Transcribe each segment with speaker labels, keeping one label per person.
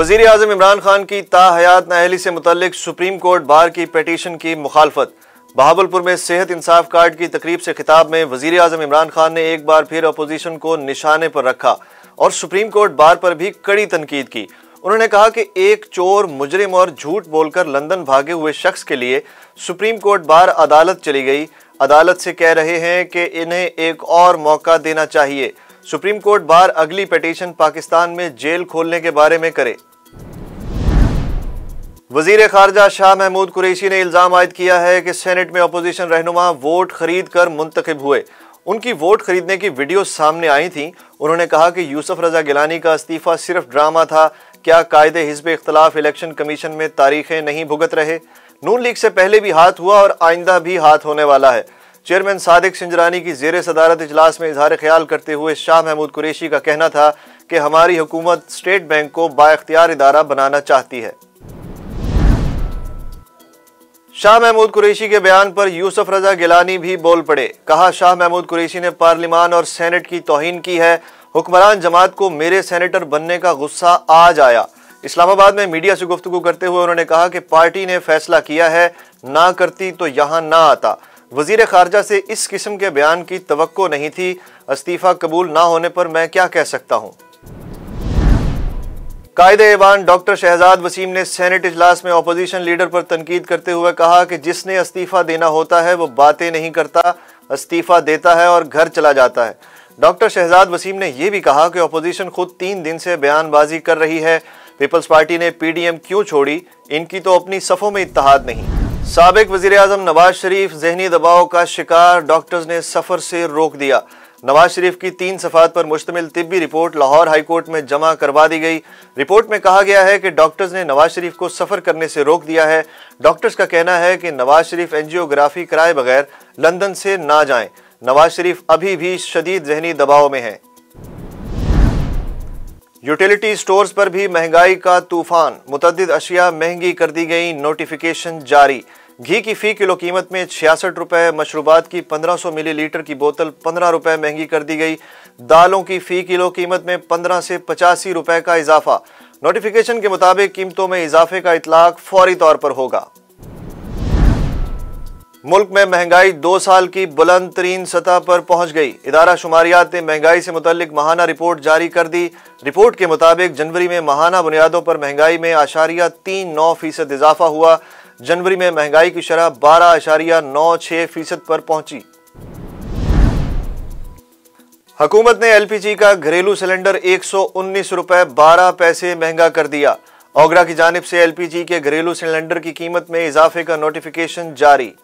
Speaker 1: वज़ीर आज़म इमरान खान की ताहयात नाअहली से मुतल्लिक सुप्रीम कोर्ट बार की पिटीशन की मुखालफत। बहावलपुर में सेहत इंसाफ कार्ड की तकरीब से खिताब में वज़ीर आज़म इमरान खान ने एक बार फिर अपोजिशन को निशाने पर रखा और सुप्रीम कोर्ट बार पर भी कड़ी तनकीद की। उन्होंने कहा कि एक चोर, मुजरिम और झूठ बोलकर लंदन भागे हुए शख्स के लिए सुप्रीम कोर्ट बार अदालत चली गई। अदालत से कह रहे हैं कि इन्हें एक और मौका देना चाहिए। सुप्रीम कोर्ट बार अगली पिटीशन पाकिस्तान में जेल खोलने के बारे में करे। वजीर खारजा शाह महमूद कुरैशी ने इल्जाम आयद किया है कि सेनेट में अपोजिशन रहनुमा वोट खरीद कर मुंतखब हुए। उनकी वोट खरीदने की वीडियो सामने आई थी। उन्होंने कहा कि यूसुफ रजा गिलानी का इस्तीफा सिर्फ ड्रामा था। क्या कायदे हिज़्ब इख्तिलाफ इलेक्शन कमीशन में तारीखें नहीं भुगत रहे? नून लीग से पहले भी हाथ हुआ और आइंदा भी हाथ होने वाला है। चेयरमैन सादिक सिंजरानी की ज़ेर सदारत इजलास में इजहार ख्याल करते हुए शाह महमूद कुरैशी का कहना था कि हमारी हुकूमत स्टेट बैंक को बाइख्तियार इदारा बनाना चाहती है। शाह महमूद कुरैशी के बयान पर यूसुफ रजा गिलानी भी बोल पड़े। कहा, शाह महमूद कुरैशी ने पार्लिमान और सेनेट की तौहीन की है। हुक्मरान जमात को मेरे सेनेटर बनने का गुस्सा आज आया। इस्लामाबाद में मीडिया से गुफ्तगू करते हुए उन्होंने कहा कि पार्टी ने फैसला किया है, ना करती तो यहां ना आता। वजीर खारजा से इस किस्म के बयान की तवक्को नहीं थी। इस्तीफा कबूल ना होने पर मैं क्या कह सकता हूं। कायदे-ए-ऐवान डॉक्टर शहजाद वसीम ने सेनेट इजलास में अपोजिशन लीडर पर तनकीद करते हुए कहा कि जिसने इस्तीफा देना होता है वो बातें नहीं करता, इस्तीफा देता है और घर चला जाता है। डॉक्टर शहजाद वसीम ने यह भी कहा कि अपोजिशन खुद 3 दिन से बयानबाजी कर रही है। पीपल्स पार्टी ने पीडीएम क्यों छोड़ी? इनकी तो अपनी सफ़ों में इत्तेहाद नहीं। साबिक वज़ीर आज़म नवाज शरीफ ज़हनी दबाव का शिकार, डॉक्टर्स ने सफ़र से रोक दिया। नवाज शरीफ की 3 सफ़ात पर मुश्तमिल तिब्बी रिपोर्ट लाहौर हाई कोर्ट में जमा करवा दी गई। रिपोर्ट में कहा गया है कि डॉक्टर्स ने नवाज शरीफ को सफ़र करने से रोक दिया है। डॉक्टर्स का कहना है कि नवाज शरीफ एंजियोग्राफी कराए बगैर लंदन से ना जाएं। नवाज शरीफ अभी भी शदीद ज़हनी दबाव में हैं। यूटिलिटी स्टोर्स पर भी महंगाई का तूफान, मुतअद्दिद अशिया महंगी कर दी गई, नोटिफिकेशन जारी। घी की फी किलो कीमत में 66 रुपए, मशरूबात की 1500 मिलीलीटर की बोतल 15 रुपए महंगी कर दी गई। दालों की फी किलो कीमत में 15 से 85 रुपए का इजाफा। नोटिफिकेशन के मुताबिक कीमतों में इजाफे का इतलाक फौरी तौर पर होगा। मुल्क में महंगाई 2 साल की बुलंद तरीन सतह पर पहुंच गई। इदारा शुमारियात ने महंगाई से मुतल्लिक माहाना रिपोर्ट जारी कर दी। रिपोर्ट के मुताबिक जनवरी में माहाना बुनियादों पर महंगाई में 0.39% इजाफा हुआ। जनवरी में महंगाई की शरह 12.96% पर पहुंची। हुकूमत ने एलपीजी का घरेलू सिलेंडर 119 रुपए 12 पैसे महंगा कर दिया। ओगरा की जानिब से एलपीजी के घरेलू सिलेंडर की कीमत में इजाफे का नोटिफिकेशन जारी।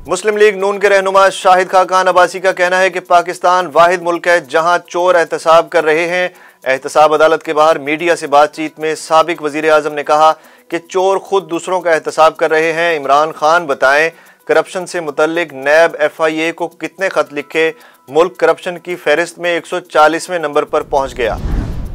Speaker 1: मुस्लिम लीग नून के रहनुमा शाहिद खाकान अब्बासी का कहना है कि पाकिस्तान वाहिद मुल्क है जहां चोर एहतसाब कर रहे हैं। एहतसाब अदालत के बाहर मीडिया से बातचीत में साबिक वजीर आजम ने कहा कि चोर खुद दूसरों का एहतसाब कर रहे हैं। इमरान खान बताएं, करप्शन से मुतल्लिक नैब FIA को कितने खत लिखे? मुल्क करप्शन की फहरिस्त में 140वें नंबर पर पहुंच गया।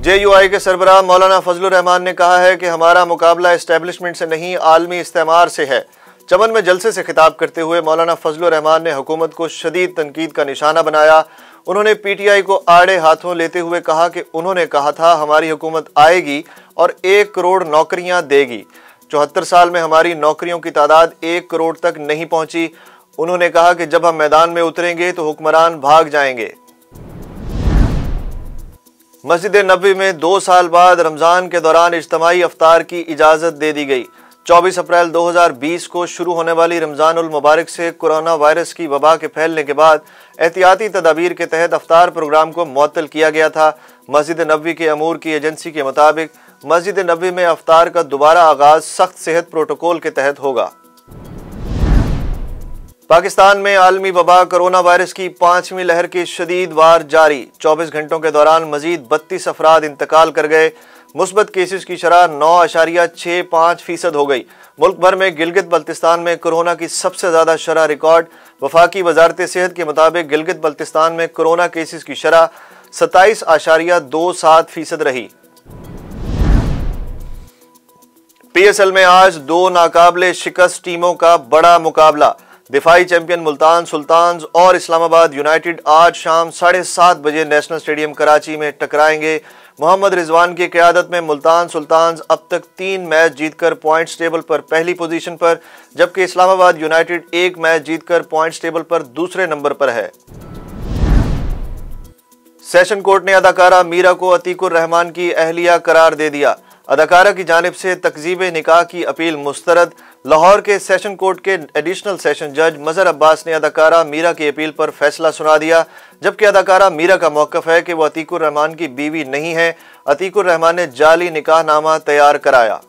Speaker 1: JUI के सरबराह मौलाना फजलुर रहमान ने कहा है कि हमारा मुकाबला एस्टेब्लिशमेंट से नहीं, आलमी इस्तेमार से है। चमन में जलसे से खिताब करते हुए मौलाना फजलुर रहमान ने हुकूमत को शदीद तनकीद का निशाना बनाया। उन्होंने PTI को आड़े हाथों लेते हुए कहा कि उन्होंने कहा था हमारी हुकूमत आएगी और 1 करोड़ नौकरियां देगी। 74 साल में हमारी नौकरियों की तादाद 1 करोड़ तक नहीं पहुंची। उन्होंने कहा कि जब हम मैदान में उतरेंगे तो हुक्मरान भाग जाएंगे। मस्जिद नबवी में 2 साल बाद रमजान के दौरान इज्तिमाई इफ्तार की इजाजत दे दी गई। 24 अप्रैल 2020 को शुरू होने वाली रमजानुल मुबारक से कोरोना वायरस की वबा के फैलने के बाद एहतियाती तदाबीर के तहत अफ्तार प्रोग्राम को मुअत्तल किया गया था। मस्जिद नबवी के अमूर की एजेंसी के मुताबिक मस्जिद नबवी में अफ्तार का दोबारा आगाज सख्त सेहत प्रोटोकॉल के तहत होगा। पाकिस्तान में आलमी वबा कोरोना वायरस की 5वीं लहर की शदीद वार जारी। 24 घंटों के दौरान मजीद 32 अफराद इंतकाल कर गए। मुस्बत केसेस की शरह 9.65% हो गई। मुल्क भर में गिलगित बल्तिस्तान में कोरोना की सबसे ज्यादा शरह रिकॉर्ड। वफाकी वजारत सेहत के मुताबिक गिलगित बल्तिस्तान में कोरोना केसेस की शरह 27.27% रही। PSL में आज 2 नाकाबिले शिकस्त टीमों का बड़ा मुकाबला। दिफाई चैंपियन मुल्तान सुल्तान्स और इस्लामाबाद यूनाइटेड आज शाम 7:30 बजे नेशनल स्टेडियम कराची में टकराएंगे। मोहम्मद रिजवान की क़यादत में मुल्तान सुल्तान्स अब तक 3 मैच जीतकर पॉइंट्स टेबल पर पहली पोजीशन पर, जबकि इस्लामाबाद यूनाइटेड 1 मैच जीतकर पॉइंट्स टेबल पर दूसरे नंबर पर है। सेशन कोर्ट ने अदाकारा मीरा को अतीकुर रहमान की अहलिया करार दे दिया। अदाकारा की जानिब से तकजीब निकाह की अपील मुस्तरद। लाहौर के सेशन कोर्ट के एडिशनल सेशन जज मजहर अब्बास ने अदाकारा मीरा की अपील पर फैसला सुना दिया, जबकि अदाकारा मीरा का मौक़िफ़ है कि वो अतीकुर रहमान की बीवी नहीं है। अतीकुर रहमान ने जाली निकाहनामा तैयार कराया।